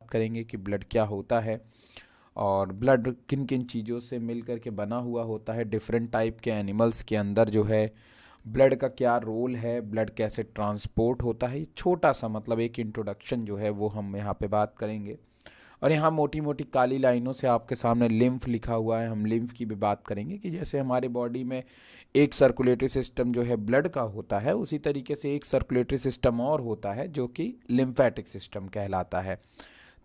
बात करेंगे कि ब्लड क्या होता है और ब्लड किन किन चीज़ों से मिल कर के बना हुआ होता है, डिफरेंट टाइप के एनिमल्स के अंदर जो है ब्लड का क्या रोल है, ब्लड कैसे ट्रांसपोर्ट होता है। छोटा सा मतलब एक इंट्रोडक्शन जो है वो हम यहाँ पे बात करेंगे। और यहाँ मोटी मोटी काली लाइनों से आपके सामने लिम्फ लिखा हुआ है, हम लिम्फ की भी बात करेंगे कि जैसे हमारे बॉडी में एक सर्कुलेटरी सिस्टम जो है ब्लड का होता है, उसी तरीके से एक सर्कुलेटरी सिस्टम और होता है जो कि लिम्फेटिक सिस्टम कहलाता है।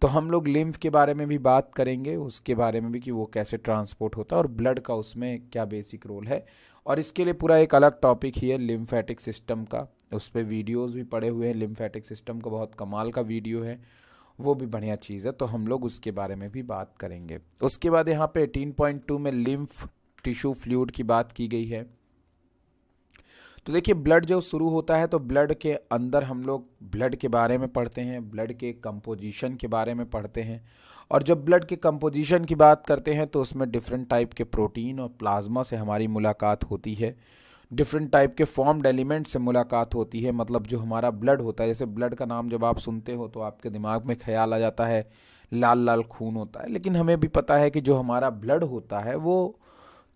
तो हम लोग लिम्फ के बारे में भी बात करेंगे, उसके बारे में भी कि वो कैसे ट्रांसपोर्ट होता है और ब्लड का उसमें क्या बेसिक रोल है। और इसके लिए पूरा एक अलग टॉपिक ही है लिम्फेटिक सिस्टम का, उस पर वीडियोज़ भी पड़े हुए हैं। लिम्फेटिक सिस्टम का बहुत कमाल का वीडियो है, वो भी बढ़िया चीज़ है, तो हम लोग उसके बारे में भी बात करेंगे। उसके बाद यहाँ पे 18.2 में लिम्फ टिश्यू फ्लूइड की बात की गई है। तो देखिए ब्लड जो शुरू होता है तो ब्लड के अंदर हम लोग ब्लड के बारे में पढ़ते हैं, ब्लड के कंपोजिशन के बारे में पढ़ते हैं। और जब ब्लड के कंपोजिशन की बात करते हैं तो उसमें डिफरेंट टाइप के प्रोटीन और प्लाज्मा से हमारी मुलाकात होती है, डिफरेंट टाइप के फॉर्म्ड एलिमेंट से मुलाकात होती है। मतलब जो हमारा ब्लड होता है, जैसे ब्लड का नाम जब आप सुनते हो तो आपके दिमाग में ख्याल आ जाता है लाल लाल खून होता है, लेकिन हमें भी पता है कि जो हमारा ब्लड होता है वो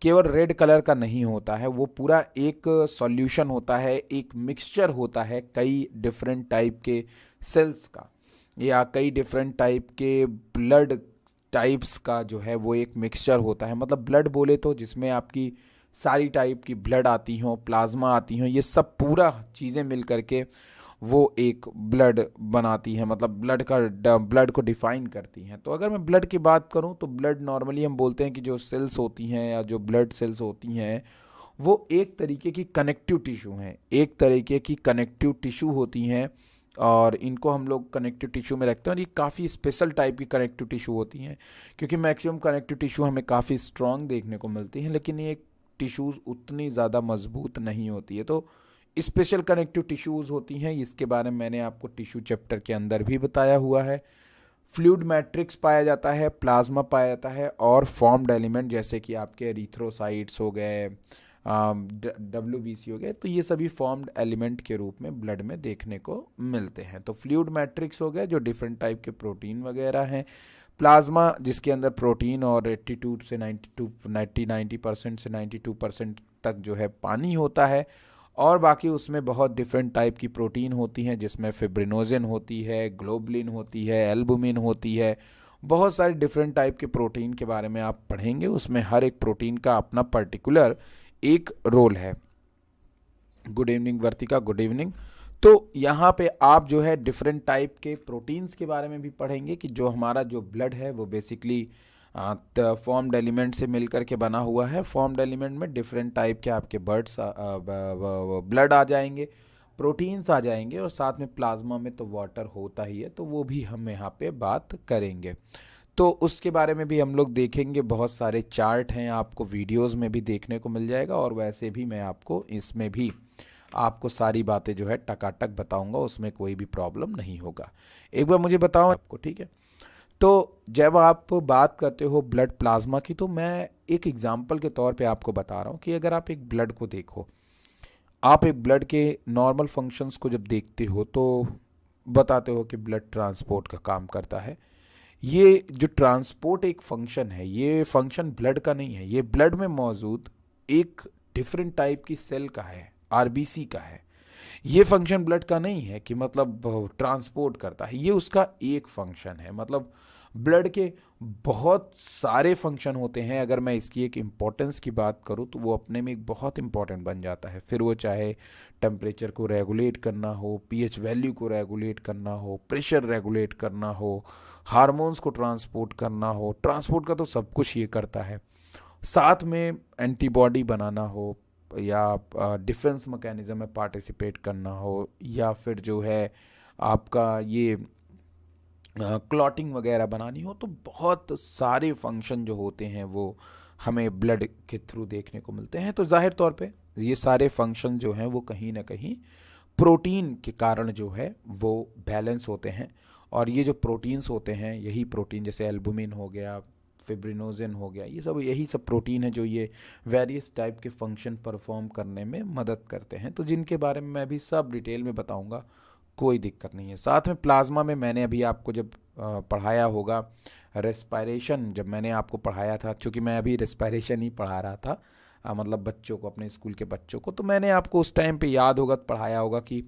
केवल रेड कलर का नहीं होता है, वो पूरा एक सॉल्यूशन होता है, एक मिक्सचर होता है कई डिफरेंट टाइप के सेल्स का या कई डिफरेंट टाइप के ब्लड टाइप्स का जो है वो एक मिक्सचर होता है। मतलब ब्लड बोले तो जिसमें आपकी सारी टाइप की ब्लड आती हों, प्लाज्मा आती हों, ये सब पूरा चीज़ें मिल करके वो एक ब्लड बनाती हैं, मतलब ब्लड को डिफाइन करती हैं। तो अगर मैं ब्लड की बात करूं तो ब्लड नॉर्मली हम बोलते हैं कि जो सेल्स होती हैं या जो ब्लड सेल्स होती हैं वो एक तरीके की कनेक्टिव टिश्यू हैं, एक तरीके की कनेक्टिव टिश्यू होती हैं। और इनको हम लोग कनेक्टिव टिश्यू में रखते हैं और ये काफ़ी स्पेशल टाइप की कनेक्टिव टिश्यू होती हैं, क्योंकि मैक्सिमम कनेक्टिव टिश्यू हमें काफ़ी स्ट्रॉन्ग देखने को मिलती हैं, लेकिन ये टिश्यूज़ उतनी ज़्यादा मजबूत नहीं होती है। तो स्पेशल कनेक्टिव टिश्यूज़ होती हैं, इसके बारे में मैंने आपको टिश्यू चैप्टर के अंदर भी बताया हुआ है। फ्लूइड मैट्रिक्स पाया जाता है, प्लाज्मा पाया जाता है और फॉर्म्ड एलिमेंट जैसे कि आपके एरिथ्रोसाइट्स हो गए, WBC हो गए, तो ये सभी फॉर्म्ड एलिमेंट के रूप में ब्लड में देखने को मिलते हैं। तो फ्लूइड मैट्रिक्स हो गए जो डिफरेंट टाइप के प्रोटीन वगैरह हैं, प्लाज्मा जिसके अंदर प्रोटीन और 82 से 90% से 92% तक जो है पानी होता है, और बाकी उसमें बहुत डिफरेंट टाइप की प्रोटीन होती हैं जिसमें फिब्रिनोजन होती है, ग्लोबुलिन होती है, एल्बुमिन होती है। बहुत सारे डिफरेंट टाइप के प्रोटीन के बारे में आप पढ़ेंगे, उसमें हर एक प्रोटीन का अपना पर्टिकुलर एक रोल है। गुड इवनिंग वर्तिका, गुड इवनिंग। तो यहाँ पे आप जो है डिफरेंट टाइप के प्रोटीन्स के बारे में भी पढ़ेंगे कि जो हमारा जो ब्लड है वो बेसिकली फॉर्म्ड एलिमेंट से मिलकर के बना हुआ है। फॉर्म्ड एलिमेंट में डिफरेंट टाइप के आपके ब्लड आ जाएंगे, प्रोटीन्स आ जाएंगे, और साथ में प्लाज्मा में तो वाटर होता ही है, तो वो भी हम यहाँ पे बात करेंगे। तो उसके बारे में भी हम लोग देखेंगे, बहुत सारे चार्ट हैं, आपको वीडियोस में भी देखने को मिल जाएगा, और वैसे भी मैं आपको इसमें भी आपको सारी बातें जो है टकाटक बताऊंगा, उसमें कोई भी प्रॉब्लम नहीं होगा। एक बार मुझे बताओ आपको, ठीक है। तो जब आप बात करते हो ब्लड प्लाज्मा की, तो मैं एक एग्जांपल के तौर पे आपको बता रहा हूँ कि अगर आप एक ब्लड को देखो, आप एक ब्लड के नॉर्मल फंक्शंस को जब देखते हो तो बताते हो कि ब्लड ट्रांसपोर्ट का काम करता है। ये जो ट्रांसपोर्ट एक फंक्शन है, ये फंक्शन ब्लड का नहीं है, ये ब्लड में मौजूद एक डिफरेंट टाइप की सेल का है, RBC का है। ये फंक्शन ब्लड का नहीं है कि मतलब ट्रांसपोर्ट करता है, ये उसका एक फंक्शन है। मतलब ब्लड के बहुत सारे फंक्शन होते हैं, अगर मैं इसकी एक इम्पोर्टेंस की बात करूँ तो वो अपने में एक बहुत इंपॉर्टेंट बन जाता है। फिर वो चाहे टेम्परेचर को रेगुलेट करना हो, pH वैल्यू को रेगुलेट करना हो, प्रेशर रेगुलेट करना हो, हार्मोन्स को ट्रांसपोर्ट करना हो, ट्रांसपोर्ट का तो सब कुछ ये करता है। साथ में एंटीबॉडी बनाना हो, या डिफेंस मैकेनिज्म में पार्टिसिपेट करना हो, या फिर जो है आपका ये क्लॉटिंग वगैरह बनानी हो, तो बहुत सारे फंक्शन जो होते हैं वो हमें ब्लड के थ्रू देखने को मिलते हैं। तो जाहिर तौर पे ये सारे फंक्शन जो हैं वो कहीं ना कहीं प्रोटीन के कारण जो है वो बैलेंस होते हैं। और ये जो प्रोटीन्स होते हैं, यही प्रोटीन जैसे एल्बुमिन हो गया, फिब्रिनोजन हो गया, ये सब यही सब प्रोटीन है जो ये वेरियस टाइप के फंक्शन परफॉर्म करने में मदद करते हैं। तो जिनके बारे में मैं भी सब डिटेल में बताऊंगा, कोई दिक्कत नहीं है। साथ में प्लाज्मा में मैंने अभी आपको जब पढ़ाया होगा रेस्पिरेशन, जब मैंने आपको पढ़ाया था, चूँकि मैं अभी रेस्पिरेशन ही पढ़ा रहा था मतलब बच्चों को, अपने स्कूल के बच्चों को, तो मैंने आपको उस टाइम पे याद होगा तो पढ़ाया होगा कि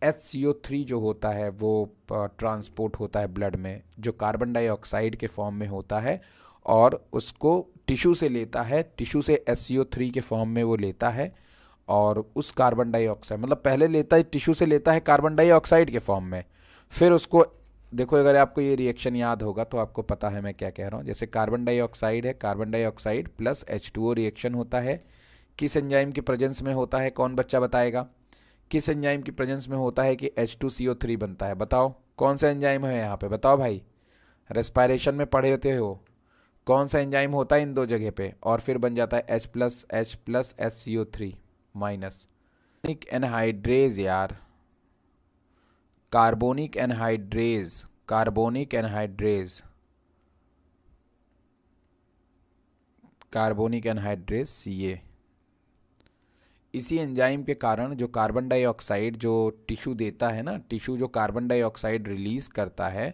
HCO3 जो होता है वो ट्रांसपोर्ट होता है ब्लड में, जो कार्बन डाइऑक्साइड के फॉर्म में होता है, और उसको टिश्यू से लेता है, टिश्यू से HCO3 के फॉर्म में वो लेता है, और उस कार्बन डाइऑक्साइड मतलब पहले लेता है, टिश्यू से लेता है कार्बन डाइऑक्साइड के फॉर्म में, फिर उसको देखो, अगर आपको ये रिएक्शन याद होगा तो आपको पता है मैं क्या कह रहा हूँ। जैसे कार्बन डाइऑक्साइड है, carbon dioxide plus H2O reaction होता है, किस एंजाइम की प्रेजेंस में होता है, कौन बच्चा बताएगा? किस एंजाइम की प्रेजेंस में होता है कि H2CO3 बनता है? बताओ कौन सा एंजाइम है यहाँ पे, बताओ भाई। रेस्पिरेशन में पढ़े होते हो, कौन सा एंजाइम होता है इन दो जगह पे, और फिर बन जाता है H+ HCO3 माइनस एनहाइड्रेज यार, carbonic anhydrase, carbonic anhydrase, carbonic anhydrase Ca। इसी एंजाइम के कारण जो कार्बन डाइऑक्साइड जो टिश्यू देता है ना, टिश्यू जो कार्बन डाइऑक्साइड रिलीज करता है,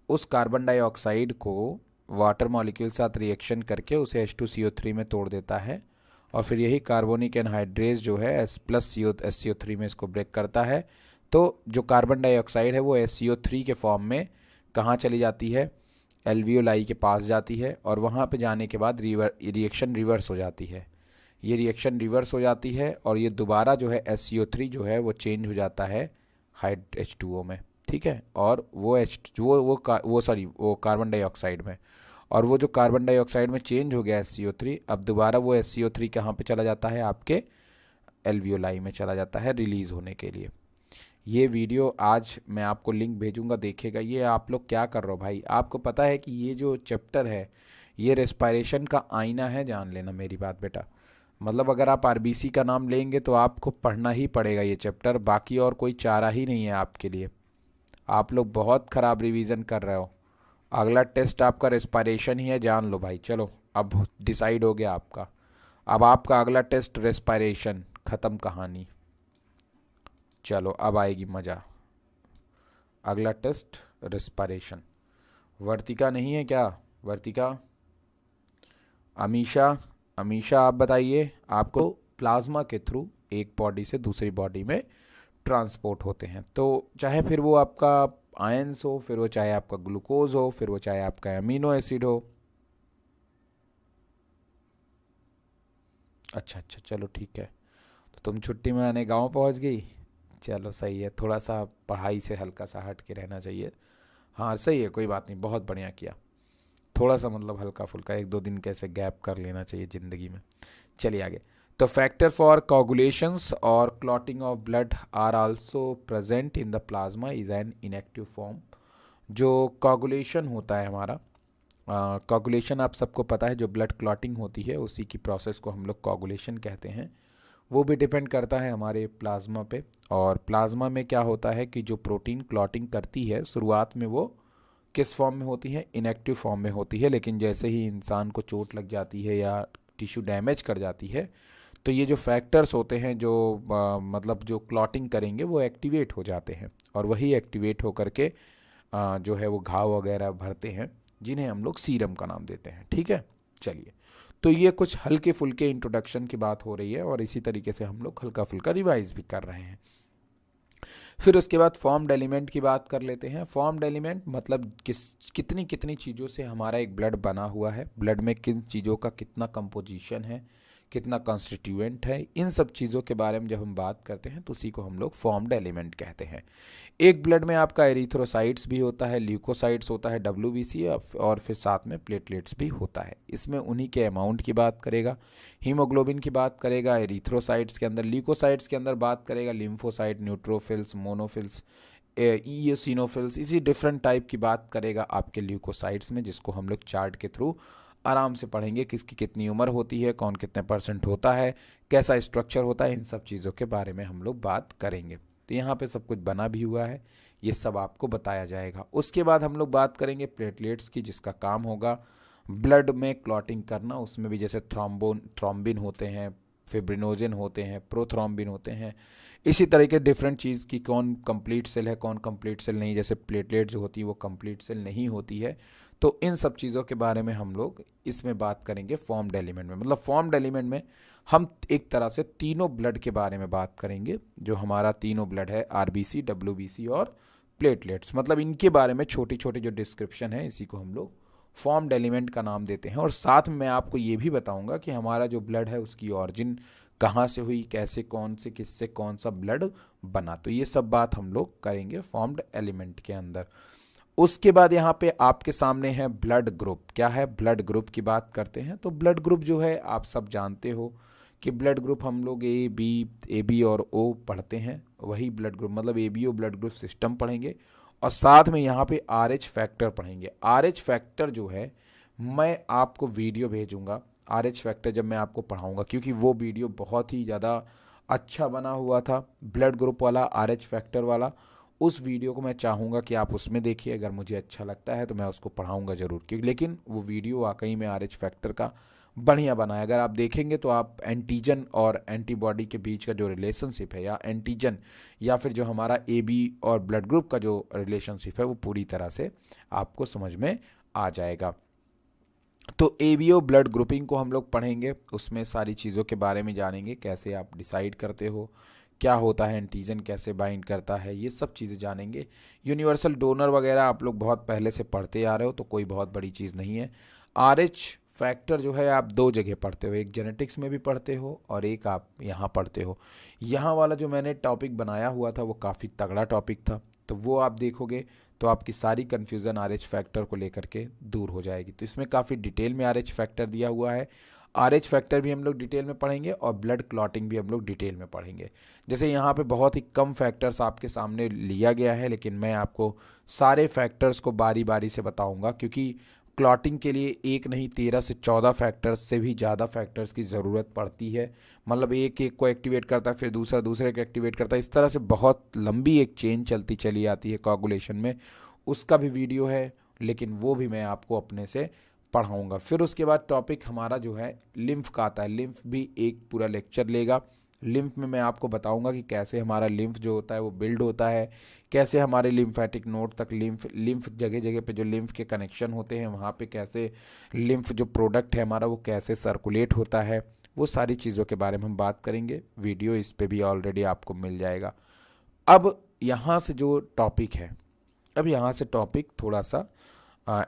उस कार्बन डाइऑक्साइड को वाटर मॉलिक्यूल साथ रिएक्शन करके उसे H2CO3 में तोड़ देता है, और फिर यही कार्बोनिक एनहाइड्रेज जो है HCO3 में इसको ब्रेक करता है। तो जो कार्बन डाइऑक्साइड है वो HCO3 के फॉर्म में कहाँ चली जाती है? एल्वियोलाई के पास जाती है, और वहाँ पे जाने के बाद रिएक्शन रिवर्स हो जाती है। ये रिएक्शन रिवर्स हो जाती है और ये दोबारा जो है HCO3 जो है वो चेंज हो जाता है H2O में, ठीक है, और वो कार्बन डाइऑक्साइड में, और वो जो कार्बन डाइऑक्साइड में चेंज हो गया HCO3, अब दोबारा वो HCO3 कहाँ पे चला जाता है? आपके एल्वियोलाई में चला जाता है रिलीज़ होने के लिए। ये वीडियो आज मैं आपको लिंक भेजूंगा, देखेगा। ये आप लोग क्या कर रहे हो भाई? आपको पता है कि ये जो चैप्टर है ये रेस्पिरेशन का आईना है, जान लेना मेरी बात बेटा। मतलब अगर आप RBC का नाम लेंगे तो आपको पढ़ना ही पड़ेगा ये चैप्टर, बाकी और कोई चारा ही नहीं है आपके लिए। आप लोग बहुत ख़राब रिवीजन कर रहे हो। अगला टेस्ट आपका रेस्पिरेशन ही है, जान लो भाई। चलो अब डिसाइड हो गया आपका, अब आपका अगला टेस्ट रेस्पिरेशन, ख़त्म कहानी। चलो अब आएगी मज़ा। अगला टेस्ट रेस्पिरेशन। वर्तिका नहीं है क्या? वर्तिका, अमीशा, अमीशा आप बताइए। आपको प्लाज्मा के थ्रू एक बॉडी से दूसरी बॉडी में ट्रांसपोर्ट होते हैं, तो चाहे फिर वो आपका आयंस हो, फिर वो चाहे आपका ग्लूकोज हो, फिर वो चाहे आपका अमीनो एसिड हो। अच्छा अच्छा, चलो ठीक है। तो तुम छुट्टी में आने गांव पहुंच गई, चलो सही है। थोड़ा सा पढ़ाई से हल्का सा हट के रहना चाहिए। हाँ सही है, कोई बात नहीं, बहुत बढ़िया किया। थोड़ा सा मतलब हल्का फुल्का 1-2 दिन कैसे गैप कर लेना चाहिए ज़िंदगी में। चलिए आगे। तो फैक्टर फॉर कोगुलेशंस और clotting of blood are also present in the plasma is an inactive form. जो कोगुलेशन होता है हमारा, कोगुलेशन आप सबको पता है, जो ब्लड क्लॉटिंग होती है उसी की प्रोसेस को हम लोग कोगुलेशन कहते हैं। वो भी डिपेंड करता है हमारे प्लाज्मा पे। और प्लाज्मा में क्या होता है कि जो प्रोटीन क्लॉटिंग करती है शुरुआत में वो किस फॉर्म में होती है? इनएक्टिव फॉर्म में होती है, लेकिन जैसे ही इंसान को चोट लग जाती है या टिश्यू डैमेज कर जाती है तो ये जो फैक्टर्स होते हैं जो मतलब जो क्लॉटिंग करेंगे वो एक्टिवेट हो जाते हैं, और वही एक्टिवेट होकर के जो है वो घाव वगैरह भरते हैं, जिन्हें हम लोग सीरम का नाम देते हैं, ठीक है। चलिए, तो ये कुछ हल्के फुल्के इंट्रोडक्शन की बात हो रही है, और इसी तरीके से हम लोग हल्का फुल्का रिवाइज भी कर रहे हैं। फिर उसके बाद फॉर्म्ड एलिमेंट की बात कर लेते हैं। फॉर्म्ड एलिमेंट मतलब कितनी कितनी चीज़ों से हमारा एक ब्लड बना हुआ है, ब्लड में किन चीज़ों का कितना कंपोजिशन है, कितना कॉन्स्टिट्यूएंट है, इन सब चीज़ों के बारे में जब हम बात करते हैं तो उसी को हम लोग फॉर्म्ड एलिमेंट कहते हैं। एक ब्लड में आपका एरिथ्रोसाइट्स भी होता है, ल्यूकोसाइट्स होता है, WBC, और फिर साथ में प्लेटलेट्स भी होता है। इसमें उन्हीं के अमाउंट की बात करेगा, हीमोग्लोबिन की बात करेगा एरिथ्रोसाइट्स के अंदर, ल्यूकोसाइट्स के अंदर बात करेगा लिम्फोसाइट, न्यूट्रोफिल्स, मोनोफिल्स, ईओसिनोफिल्स, इसी डिफरेंट टाइप की बात करेगा आपके ल्यूकोसाइट्स में, जिसको हम लोग चार्ट के थ्रू आराम से पढ़ेंगे। किसकी कितनी उम्र होती है, कौन कितने % होता है, कैसा स्ट्रक्चर होता है, इन सब चीज़ों के बारे में हम लोग बात करेंगे। तो यहाँ पे सब कुछ बना भी हुआ है, ये सब आपको बताया जाएगा। उसके बाद हम लोग बात करेंगे प्लेटलेट्स की, जिसका काम होगा ब्लड में क्लॉटिंग करना। उसमें भी जैसे थ्रोम्बिन होते हैं, फिब्रिनोजन होते हैं, प्रोथ्रोम्बिन होते हैं। इसी तरह के डिफरेंट चीज़ की कौन कंप्लीट सेल है, कौन कंप्लीट सेल नहीं, जैसे प्लेटलेट जो होती है वो कंप्लीट सेल नहीं होती है। तो इन सब चीज़ों के बारे में हम लोग इसमें बात करेंगे फॉर्म्ड एलिमेंट में। मतलब फॉर्म्ड एलिमेंट में हम एक तरह से तीनों ब्लड के बारे में बात करेंगे, जो हमारा तीनों ब्लड है, आरबीसी, डब्ल्यूबीसी और प्लेटलेट्स। मतलब इनके बारे में छोटी छोटी जो डिस्क्रिप्शन है, इसी को हम लोग फॉर्म्ड एलिमेंट का नाम देते हैं। और साथ में मैं आपको ये भी बताऊंगा कि हमारा जो ब्लड है उसकी ऑरिजिन कहाँ से हुई, कैसे, कौन से, किससे कौन सा ब्लड बना। तो ये सब बात हम लोग करेंगे फॉर्म्ड एलिमेंट के अंदर। उसके बाद यहाँ पे आपके सामने है ब्लड ग्रुप। क्या है? ब्लड ग्रुप की बात करते हैं। तो ब्लड ग्रुप जो है आप सब जानते हो कि ब्लड ग्रुप हम लोग ए बी और ओ पढ़ते हैं, वही ब्लड ग्रुप, मतलब A B O blood group system पढ़ेंगे। और साथ में यहाँ पे आर एच फैक्टर पढ़ेंगे। आर एच फैक्टर जो है मैं आपको वीडियो भेजूंगा, आर एच फैक्टर जब मैं आपको पढ़ाऊंगा, क्योंकि वो वीडियो बहुत ही ज़्यादा अच्छा बना हुआ था, ब्लड ग्रुप वाला, आर एच फैक्टर वाला। उस वीडियो को मैं चाहूँगा कि आप उसमें देखिए, अगर मुझे अच्छा लगता है तो मैं उसको पढ़ाऊँगा ज़रूर, क्योंकि लेकिन वो वीडियो वाकई में आर एच फैक्टर का बढ़िया बना है। अगर आप देखेंगे तो आप एंटीजन और एंटीबॉडी के बीच का जो रिलेशनशिप है, या एंटीजन या फिर जो हमारा ए बी और ब्लड ग्रुप का जो रिलेशनशिप है, वो पूरी तरह से आपको समझ में आ जाएगा। तो एबीओ ब्लड ग्रुपिंग को हम लोग पढ़ेंगे, उसमें सारी चीज़ों के बारे में जानेंगे, कैसे आप डिसाइड करते हो, क्या होता है एंटीजन, कैसे बाइंड करता है, ये सब चीज़ें जानेंगे। यूनिवर्सल डोनर वगैरह आप लोग बहुत पहले से पढ़ते आ रहे हो, तो कोई बहुत बड़ी चीज़ नहीं है। आरएच फैक्टर जो है आप दो जगह पढ़ते हो, एक जेनेटिक्स में भी पढ़ते हो और एक आप यहाँ पढ़ते हो। यहाँ वाला जो मैंने टॉपिक बनाया हुआ था वो काफ़ी तगड़ा टॉपिक था, तो वो आप देखोगे तो आपकी सारी कन्फ्यूज़न आर एच फैक्टर को लेकर के दूर हो जाएगी। तो इसमें काफ़ी डिटेल में आर एच फैक्टर दिया हुआ है। आर एच फैक्टर भी हम लोग डिटेल में पढ़ेंगे और ब्लड क्लॉटिंग भी हम लोग डिटेल में पढ़ेंगे। जैसे यहाँ पे बहुत ही कम फैक्टर्स आपके सामने लिया गया है, लेकिन मैं आपको सारे फैक्टर्स को बारी बारी से बताऊँगा, क्योंकि क्लॉटिंग के लिए एक नहीं 13 से 14 फैक्टर्स से भी ज़्यादा फैक्टर्स की ज़रूरत पड़ती है। मतलब एक एक को एक्टिवेट करता है, फिर दूसरा दूसरे को एक्टिवेट करता है, इस तरह से बहुत लंबी एक चेन चलती चली आती है कोआगुलेशन में। उसका भी वीडियो है, लेकिन वो भी मैं आपको अपने से पढ़ाऊँगा। फिर उसके बाद टॉपिक हमारा जो है लिम्फ का आता है। लिम्फ भी एक पूरा लेक्चर लेगा। लिम्फ में मैं आपको बताऊंगा कि कैसे हमारा लिम्फ जो होता है वो बिल्ड होता है, कैसे हमारे लिम्फेटिक नोड तक लिम्फ जगह जगह पे जो लिम्फ के कनेक्शन होते हैं वहाँ पे कैसे लिम्फ जो प्रोडक्ट है हमारा वो कैसे सर्कुलेट होता है, वो सारी चीज़ों के बारे में हम बात करेंगे। वीडियो इस पे भी ऑलरेडी आपको मिल जाएगा। अब यहाँ से जो टॉपिक है, अब यहाँ से टॉपिक थोड़ा सा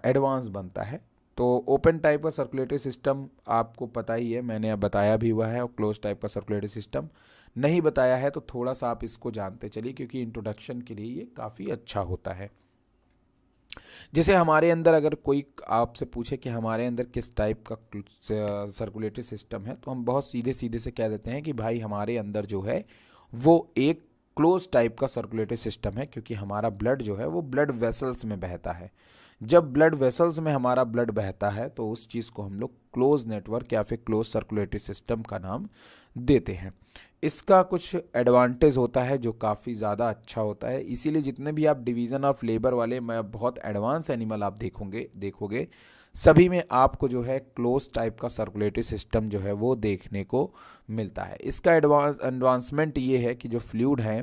एडवांस बनता है। तो ओपन टाइप का सर्कुलेटरी सिस्टम आपको पता ही है, मैंने अब बताया भी हुआ है, और क्लोज टाइप का सर्कुलेटरी सिस्टम नहीं बताया है, तो थोड़ा सा आप इसको जानते चलिए, क्योंकि इंट्रोडक्शन के लिए ये काफ़ी अच्छा होता है। जैसे हमारे अंदर अगर कोई आपसे पूछे कि हमारे अंदर किस टाइप का सर्कुलेटरी सिस्टम है, तो हम बहुत सीधे सीधे से कह देते हैं कि भाई हमारे अंदर जो है वो एक क्लोज टाइप का सर्कुलेटरी सिस्टम है, क्योंकि हमारा ब्लड जो है वो ब्लड वेसल्स में बहता है। जब ब्लड वेसल्स में हमारा ब्लड बहता है तो उस चीज़ को हम लोग क्लोज नेटवर्क या फिर क्लोज सर्कुलेटरी सिस्टम का नाम देते हैं। इसका कुछ एडवांटेज होता है जो काफ़ी ज़्यादा अच्छा होता है, इसीलिए जितने भी आप डिवीज़न ऑफ लेबर वाले मैं बहुत एडवांस एनिमल आप देखोगे सभी में आपको जो है क्लोज टाइप का सर्कुलेटरी सिस्टम जो है वो देखने को मिलता है। इसका एडवांसमेंट ये है कि जो फ्लूइड है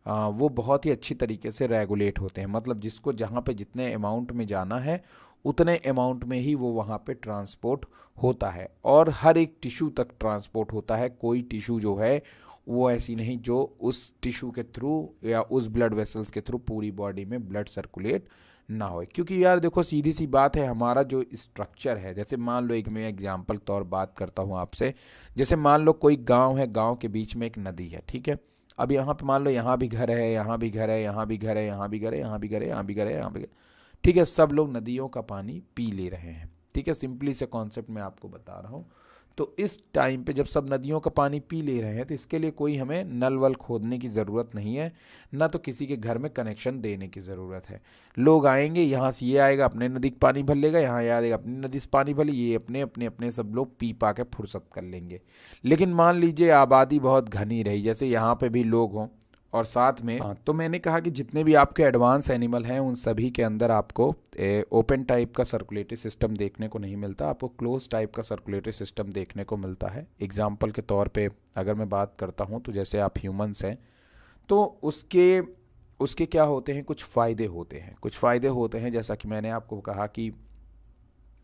वो बहुत ही अच्छी तरीके से रेगुलेट होते हैं। मतलब जिसको जहाँ पे जितने अमाउंट में जाना है उतने अमाउंट में ही वो वहाँ पे ट्रांसपोर्ट होता है, और हर एक टिश्यू तक ट्रांसपोर्ट होता है। कोई टिश्यू जो है वो ऐसी नहीं जो उस टिश्यू के थ्रू या उस ब्लड वेसल्स के थ्रू पूरी बॉडी में ब्लड सर्कुलेट ना हो। क्योंकि यार देखो सीधी सी बात है, हमारा जो स्ट्रक्चर है, जैसे मान लो एक मैं एग्जांपल तौर बात करता हूँ आपसे, जैसे मान लो कोई गांव है, गांव के बीच में एक नदी है, ठीक है। अब यहाँ पे मान लो यहाँ भी घर है, यहाँ भी घर है, यहाँ भी घर है, यहाँ भी घर है, यहाँ भी घर है, यहाँ भी घर है, यहाँ भी, ठीक है। सब लोग नदियों का पानी पी ले रहे हैं, ठीक है। सिंपली से कॉन्सेप्ट मैं आपको बता रहा हूँ। तो इस टाइम पे जब सब नदियों का पानी पी ले रहे हैं तो इसके लिए कोई हमें नल वल खोदने की ज़रूरत नहीं है, ना तो किसी के घर में कनेक्शन देने की ज़रूरत है। लोग आएंगे, यहाँ से ये आएगा अपने नदी का पानी भर लेगा, यहाँ ये आएगा अपनी नदी से पानी भर ले, ये अपने अपने अपने सब लोग पी पा के फुर्सत कर लेंगे। लेकिन मान लीजिए आबादी बहुत घनी रही, जैसे यहाँ पे भी लोग हों और साथ में तो मैंने कहा कि जितने भी आपके एडवांस एनिमल हैं उन सभी के अंदर आपको ओपन टाइप का सर्कुलेटरी सिस्टम देखने को नहीं मिलता, आपको क्लोज टाइप का सर्कुलेटरी सिस्टम देखने को मिलता है। एग्जाम्पल के तौर पे अगर मैं बात करता हूँ तो जैसे आप ह्यूमंस हैं तो उसके उसके क्या होते हैं, कुछ फ़ायदे होते हैं, कुछ फ़ायदे होते हैं जैसा कि मैंने आपको कहा कि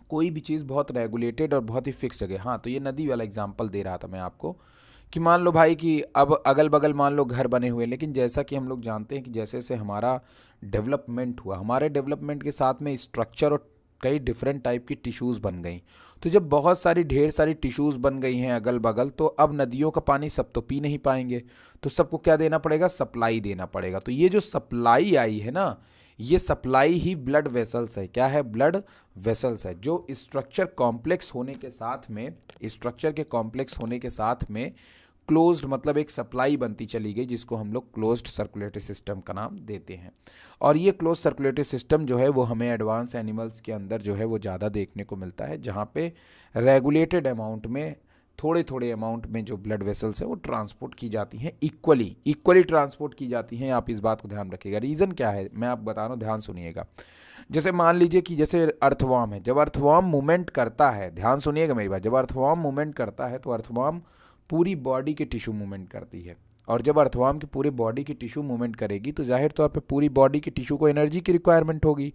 कोई भी चीज़ बहुत रेगुलेटेड और बहुत ही फिक्स जगह। हाँ, तो ये नदी वाला एग्जांपल दे रहा था मैं आपको कि मान लो भाई कि अब अगल बगल मान लो घर बने हुए, लेकिन जैसा कि हम लोग जानते हैं कि जैसे जैसे हमारा डेवलपमेंट हुआ, हमारे डेवलपमेंट के साथ में स्ट्रक्चर और कई डिफरेंट टाइप की टिश्यूज़ बन गई। तो जब बहुत सारी ढेर सारी टिश्यूज़ बन गई हैं अगल बगल, तो अब नदियों का पानी सब तो पी नहीं पाएंगे, तो सबको क्या देना पड़ेगा, सप्लाई देना पड़ेगा। तो ये जो सप्लाई आई है ना, ये सप्लाई ही ब्लड वेसल्स है। क्या है, ब्लड वेसल्स है, जो स्ट्रक्चर कॉम्प्लेक्स होने के साथ में, स्ट्रक्चर के कॉम्प्लेक्स होने के साथ में क्लोज्ड मतलब एक सप्लाई बनती चली गई, जिसको हम लोग क्लोज्ड सर्कुलेटरी सिस्टम का नाम देते हैं। और ये क्लोज सर्कुलेटरी सिस्टम जो है वो हमें एडवांस एनिमल्स के अंदर जो है वो ज़्यादा देखने को मिलता है, जहाँ पे रेगुलेटेड अमाउंट में, थोड़े थोड़े अमाउंट में जो ब्लड वेसल्स है वो ट्रांसपोर्ट की जाती हैं, इक्वली ट्रांसपोर्ट की जाती हैं। आप इस बात को ध्यान रखिएगा। रीज़न क्या है मैं आप बता रहा हूँ, ध्यान सुनिएगा। जैसे मान लीजिए कि जैसे अर्थवॉर्म है, जब अर्थवॉर्म मूवमेंट करता है, ध्यान सुनिएगा मेरी बात, जब अर्थवॉर्म मूवमेंट करता है तो अर्थवॉर्म पूरी बॉडी की टिश्यू मूवमेंट करती है। और जब अर्थवॉर्म की पूरी बॉडी की टिश्यू मूवमेंट करेगी तो जाहिर तौर पे पूरी बॉडी की टिश्यू को एनर्जी की रिक्वायरमेंट होगी।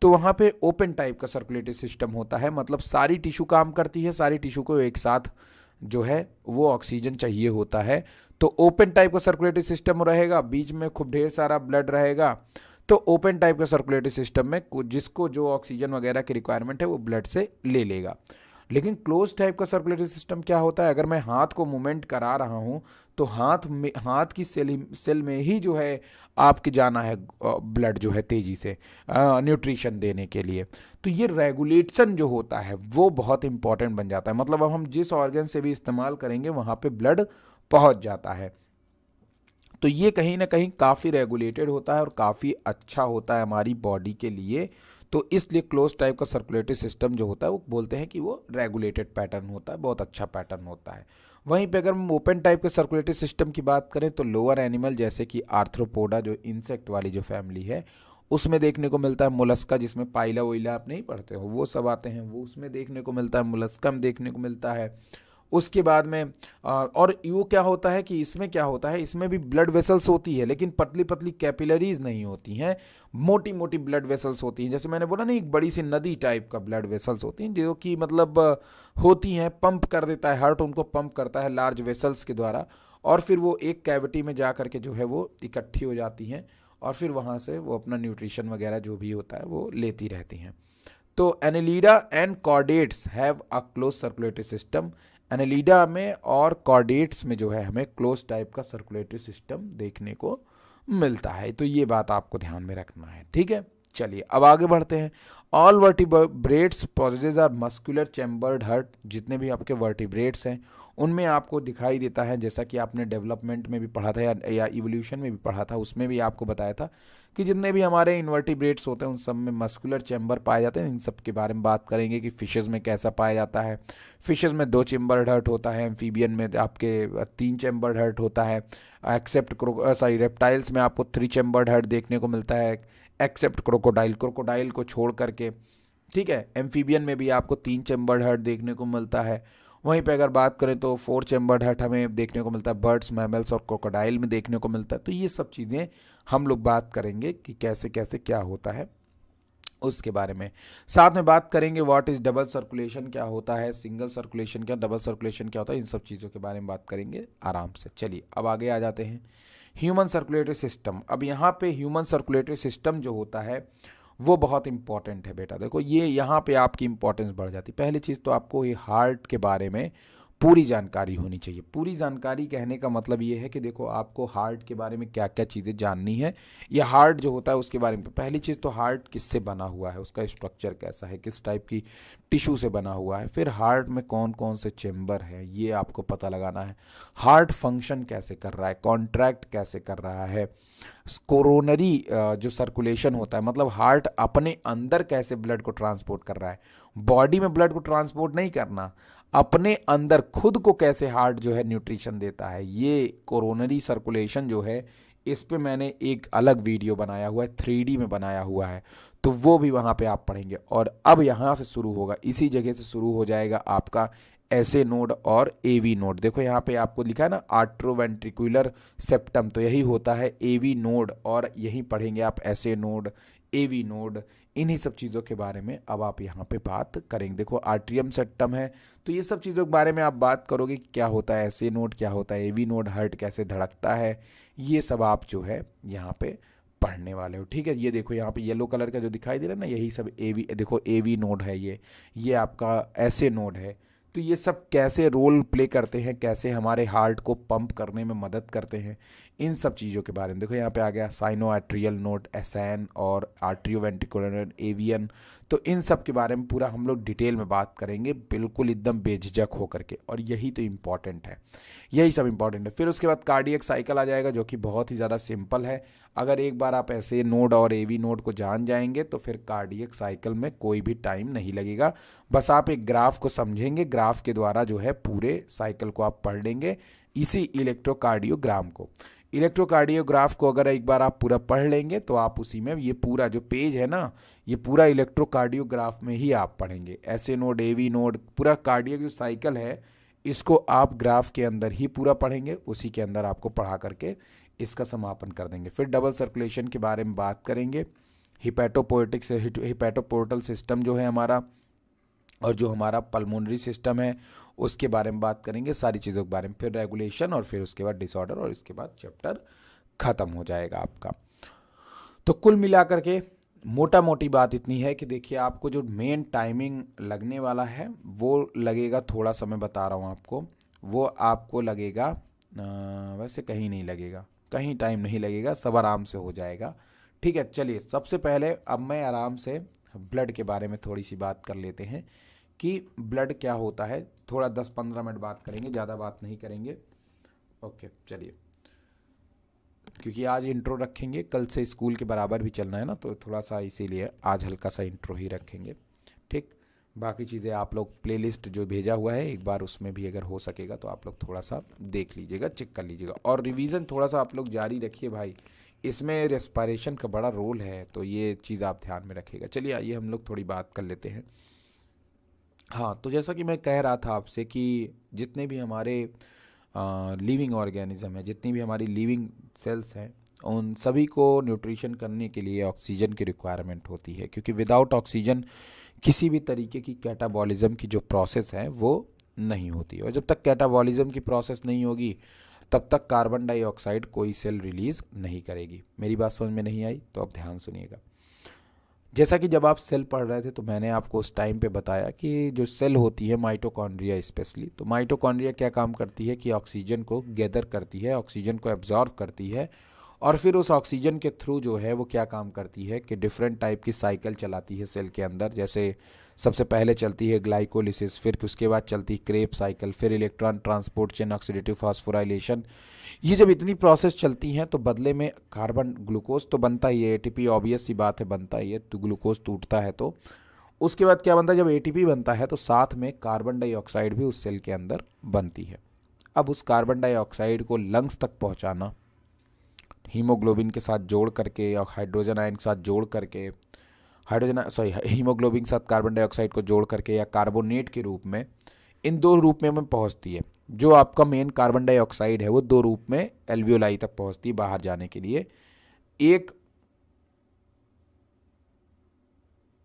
तो वहाँ पे ओपन टाइप का सर्कुलेटरी सिस्टम होता है, मतलब सारी टिश्यू काम करती है, सारी टिश्यू को एक साथ जो है वो ऑक्सीजन चाहिए होता है। तो ओपन टाइप का सर्कुलेटरी सिस्टम रहेगा, बीच में खूब ढेर सारा ब्लड रहेगा। तो ओपन टाइप का सर्कुलेटरी सिस्टम में जिसको जो ऑक्सीजन वगैरह की रिक्वायरमेंट है वो ब्लड से ले लेगा। लेकिन क्लोज टाइप का सर्कुलेटरी सिस्टम क्या होता है, अगर मैं हाथ को मूवमेंट करा रहा हूँ तो हाथ की सेल में ही जो है आपके जाना है ब्लड जो है तेजी से न्यूट्रिशन देने के लिए। तो ये रेगुलेशन जो होता है वो बहुत इंपॉर्टेंट बन जाता है, मतलब अब हम जिस ऑर्गन से भी इस्तेमाल करेंगे वहाँ पे ब्लड पहुँच जाता है। तो ये कहीं ना कहीं काफ़ी रेगुलेटेड होता है और काफ़ी अच्छा होता है हमारी बॉडी के लिए। तो इसलिए क्लोज टाइप का सर्कुलेटरी सिस्टम जो होता है वो बोलते हैं कि वो रेगुलेटेड पैटर्न होता है, बहुत अच्छा पैटर्न होता है। वहीं पे अगर हम ओपन टाइप के सर्कुलेटरी सिस्टम की बात करें तो लोअर एनिमल जैसे कि आर्थ्रोपोडा, जो इंसेक्ट वाली जो फैमिली है, उसमें देखने को मिलता है। मोलस्का, जिसमें पाइला वोइला आप नहीं पढ़ते हो वो सब आते हैं, वो उसमें देखने को मिलता है, मोलस्का में देखने को मिलता है। उसके बाद में और वो क्या होता है कि इसमें क्या होता है, इसमें भी ब्लड वेसल्स होती है लेकिन पतली पतली कैपिलरीज नहीं होती हैं, मोटी मोटी ब्लड वेसल्स होती हैं। जैसे मैंने बोला ना, एक बड़ी सी नदी टाइप का ब्लड वेसल्स होती हैं जो कि मतलब होती हैं, पंप कर देता है हार्ट, उनको पंप करता है लार्ज वेसल्स के द्वारा, और फिर वो एक कैविटी में जा करके जो है वो इकट्ठी हो जाती हैं और फिर वहाँ से वो अपना न्यूट्रिशन वगैरह जो भी होता है वो लेती रहती हैं। तो Annelida and chordates have a close circulatory system. Annelida में और कॉर्डेट्स में जो है हमें क्लोज टाइप का सर्कुलेटरी सिस्टम देखने को मिलता है। तो ये बात आपको ध्यान में रखना है, ठीक है। चलिए अब आगे बढ़ते हैं। All vertebrates possess are muscular chambered heart. जितने भी आपके वर्टिब्रेट्स हैं उनमें आपको दिखाई देता है, जैसा कि आपने डेवलपमेंट में भी पढ़ा था या इवोल्यूशन में भी पढ़ा था, उसमें भी आपको बताया था कि जितने भी हमारे इन्वर्टिब्रेट्स होते हैं उन सब में मस्कुलर चैम्बर पाए जाते हैं। इन सब के बारे में बात करेंगे कि फिशेज़ में कैसा पाया जाता है। फिशेज़ में 2 चैम्बर्ड हार्ट होता है, एम्फीबियन में आपके 3 चैम्बर्ड हार्ट होता है, एक्सेप्ट रेप्टाइल्स में आपको 3 चैम्बर्ड हार्ट देखने को मिलता है, एक्सेप्ट क्रोकोडाइल को छोड़ करके, ठीक है। एम्फीबियन में भी आपको 3 चैम्बर्ड हार्ट देखने को मिलता है। वहीं पे अगर बात करें तो 4 चैम्बर्ड हार्ट हमें देखने को मिलता है बर्ड्स, मैमल्स और क्रोकोडाइल में देखने को मिलता है। तो ये सब चीज़ें हम लोग बात करेंगे कि कैसे कैसे क्या होता है उसके बारे में। साथ में बात करेंगे व्हाट इज़ डबल सर्कुलेशन, क्या होता है, सिंगल सर्कुलेशन क्या, डबल सर्कुलेशन क्या होता है, इन सब चीज़ों के बारे में बात करेंगे आराम से। चलिए अब आगे आ जाते हैं। Human circulatory system. अब यहाँ पे ह्यूमन सर्कुलेटरी सिस्टम जो होता है वो बहुत इंपॉर्टेंट है बेटा। देखो ये यहाँ पे आपकी इंपॉर्टेंस बढ़ जाती है। पहली चीज़ तो आपको ये हार्ट के बारे में पूरी जानकारी होनी चाहिए। पूरी जानकारी कहने का मतलब ये है कि देखो आपको हार्ट के बारे में क्या क्या चीज़ें जाननी है, या हार्ट जो होता है उसके बारे में। पहली चीज़ तो हार्ट किससे बना हुआ है, उसका स्ट्रक्चर कैसा है, किस टाइप की टिश्यू से बना हुआ है। फिर हार्ट में कौन कौन से चेम्बर है ये आपको पता लगाना है। हार्ट फंक्शन कैसे कर रहा है, कॉन्ट्रैक्ट कैसे कर रहा है, कोरोनरी जो सर्कुलेशन होता है, मतलब हार्ट अपने अंदर कैसे ब्लड को ट्रांसपोर्ट कर रहा है। बॉडी में ब्लड को ट्रांसपोर्ट नहीं करना, अपने अंदर खुद को कैसे हार्ट जो है न्यूट्रिशन देता है। ये कोरोनरी सर्कुलेशन जो है इस पे मैंने एक अलग वीडियो बनाया हुआ है, 3D में बनाया हुआ है, तो वो भी वहाँ पे आप पढ़ेंगे। और अब यहाँ से शुरू होगा, इसी जगह से शुरू हो जाएगा आपका एसए नोड और एवी नोड। देखो यहाँ पे आपको लिखा है ना आर्ट्रोवेंट्रिकुलर सेप्टम, तो यही होता है एवी नोड, और यही पढ़ेंगे आप एसए नोड, एवी नोड, इन्हीं सब चीज़ों के बारे में अब आप यहाँ पे बात करेंगे। देखो आर्ट्रियम सेप्टम है, तो ये सब चीज़ों के बारे में आप बात करोगे कि क्या होता है एसए नोड, क्या होता है एवी नोड, हार्ट कैसे धड़कता है, ये सब आप जो है यहाँ पे पढ़ने वाले हो। ठीक है, ये देखो यहाँ पे येलो कलर का जो दिखाई दे रहा है ना, यही सब एवी, देखो एवी नोड है, ये आपका एसए नोड है। तो ये सब कैसे रोल प्ले करते हैं, कैसे हमारे हार्ट को पंप करने में मदद करते हैं, इन सब चीज़ों के बारे में देखो यहाँ पे आ गया साइनो आर्ट्रियल नोड, एसएन और आर्ट्रियोवेंट्रिकुलर एवियन। तो इन सब के बारे में पूरा हम लोग डिटेल में बात करेंगे, बिल्कुल एकदम बेझिझक होकर के, और यही तो इम्पॉर्टेंट है, यही सब इम्पॉर्टेंट है। फिर उसके बाद कार्डियक साइकिल आ जाएगा, जो कि बहुत ही ज़्यादा सिंपल है। अगर एक बार आप ऐसे नोड और एवी नोड को जान जाएंगे तो फिर कार्डियक साइकिल में कोई भी टाइम नहीं लगेगा। बस आप एक ग्राफ को समझेंगे, ग्राफ के द्वारा जो है पूरे साइकिल को आप पढ़ लेंगे, इसी इलेक्ट्रोकार्डियोग्राम को। इलेक्ट्रोकार्डियोग्राफ को अगर एक बार आप पूरा पढ़ लेंगे तो आप उसी में ये पूरा जो पेज है ना, ये पूरा इलेक्ट्रोकार्डियोग्राफ में ही आप पढ़ेंगे। ऐसे नोड, एवी नोड, पूरा कार्डियक जो साइकिल है इसको आप ग्राफ के अंदर ही पूरा पढ़ेंगे, उसी के अंदर आपको पढ़ा करके इसका समापन कर देंगे। फिर डबल सर्कुलेशन के बारे में बात करेंगे, हिपैटोपोएटिक हिपैटोपोर्टल सिस्टम जो है हमारा, और जो हमारा पल्मोनरी सिस्टम है उसके बारे में बात करेंगे, सारी चीज़ों के बारे में। फिर रेगुलेशन, और फिर उसके बाद डिसऑर्डर, और इसके बाद चैप्टर ख़त्म हो जाएगा आपका। तो कुल मिलाकर के मोटा मोटी बात इतनी है कि देखिए आपको जो मेन टाइमिंग लगने वाला है वो लगेगा, थोड़ा सा मैं बता रहा हूँ आपको, वो आपको लगेगा वैसे कहीं नहीं लगेगा, कहीं टाइम नहीं लगेगा, सब आराम से हो जाएगा। ठीक है, चलिए सबसे पहले अब मैं आराम से ब्लड के बारे में थोड़ी सी बात कर लेते हैं कि ब्लड क्या होता है। थोड़ा 10-15 मिनट बात करेंगे, ज़्यादा बात नहीं करेंगे। ओके चलिए, क्योंकि आज इंट्रो रखेंगे, कल से स्कूल के बराबर भी चलना है ना, तो थोड़ा सा इसीलिए आज हल्का सा इंट्रो ही रखेंगे। ठीक, बाकी चीज़ें आप लोग प्लेलिस्ट जो भेजा हुआ है एक बार उसमें भी अगर हो सकेगा तो आप लोग थोड़ा सा देख लीजिएगा, चेक कर लीजिएगा, और रिवीजन थोड़ा सा आप लोग जारी रखिए भाई, इसमें रेस्पिरेशन का बड़ा रोल है, तो ये चीज़ आप ध्यान में रखिएगा। चलिए आइए हम लोग थोड़ी बात कर लेते हैं। हाँ, तो जैसा कि मैं कह रहा था आपसे कि जितने भी हमारे लिविंग ऑर्गेनिज्म है, जितनी भी हमारी लिविंग सेल्स हैं, उन सभी को न्यूट्रिशन करने के लिए ऑक्सीजन की रिक्वायरमेंट होती है, क्योंकि विदाउट ऑक्सीजन किसी भी तरीके की कैटाबॉलिज्म की जो प्रोसेस है वो नहीं होती, और जब तक कैटाबॉलिज्म की प्रोसेस नहीं होगी तब तक कार्बन डाइऑक्साइड कोई सेल रिलीज़ नहीं करेगी। मेरी बात समझ में नहीं आई तो अब ध्यान सुनिएगा। जैसा कि जब आप सेल पढ़ रहे थे तो मैंने आपको उस टाइम पे बताया कि जो सेल होती है माइटोकॉन्ड्रिया स्पेशली, तो माइटोकॉन्ड्रिया क्या काम करती है कि ऑक्सीजन को गैदर करती है, ऑक्सीजन को एब्जॉर्व करती है, और फिर उस ऑक्सीजन के थ्रू जो है वो क्या काम करती है कि डिफरेंट टाइप की साइकिल चलाती है सेल के अंदर। जैसे सबसे पहले चलती है ग्लाइकोलिसिस, फिर उसके बाद चलती है क्रेब साइकिल, फिर electron transport chain, oxidative phosphorylation. ये जब इतनी प्रोसेस चलती हैं तो बदले में कार्बन, ग्लूकोज तो बनता ही है, एटीपी ऑब्वियस सी बात है बनता ही है, तो ग्लूकोज टूटता है तो उसके बाद क्या बनता है, जब एटीपी बनता है तो साथ में कार्बन डाइऑक्साइड भी उस सेल के अंदर बनती है। अब उस कार्बन डाइऑक्साइड को लंग्स तक पहुंचाना, हीमोग्लोबिन के साथ जोड़ करके और हाइड्रोजन आयन के साथ जोड़ करके, हीमोग्लोबिन के साथ कार्बन डाइऑक्साइड को जोड़ करके या कार्बोनेट के रूप में, इन दो रूप में पहुंचती है। जो आपका मेन कार्बन डाइऑक्साइड है वो दो रूप में एल्वियोलाई तक पहुंचती है बाहर जाने के लिए। एक,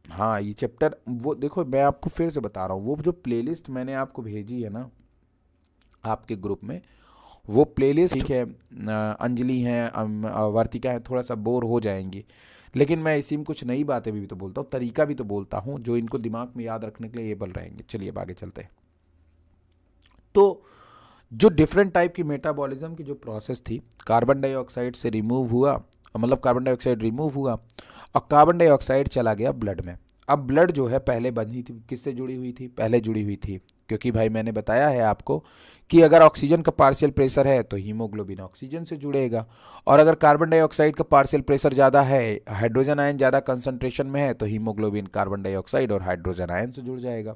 हाँ ये चैप्टर वो देखो मैं आपको फिर से बता रहा हूँ, वो जो प्लेलिस्ट मैंने आपको भेजी है ना आपके ग्रुप में, वो प्लेलिस्ट ठीक है, अंजलि हैं, वर्तिका है, थोड़ा सा बोर हो जाएंगी, लेकिन मैं इसी में कुछ नई बातें भी तो बोलता हूँ, तरीका भी तो बोलता हूँ जो इनको दिमाग में याद रखने के लिए एबल रहेंगे। चलिए अब आगे चलते हैं। तो जो डिफरेंट टाइप की मेटाबॉलिज्म की जो प्रोसेस थी, कार्बन डाइऑक्साइड से रिमूव हुआ, मतलब कार्बन डाइऑक्साइड रिमूव हुआ और कार्बन डाइऑक्साइड चला गया ब्लड में। अब ब्लड जो है पहले बनी थी किससे जुड़ी हुई थी, पहले जुड़ी हुई थी, क्योंकि भाई मैंने बताया है आपको कि अगर ऑक्सीजन का पार्शियल प्रेशर है तो हीमोग्लोबिन ऑक्सीजन से जुड़ेगा, और अगर कार्बन डाइऑक्साइड का पार्शियल प्रेशर ज़्यादा है, हाइड्रोजन आयन ज़्यादा कंसंट्रेशन में है, तो हीमोग्लोबिन कार्बन डाइऑक्साइड और हाइड्रोजन आयन से जुड़ जाएगा।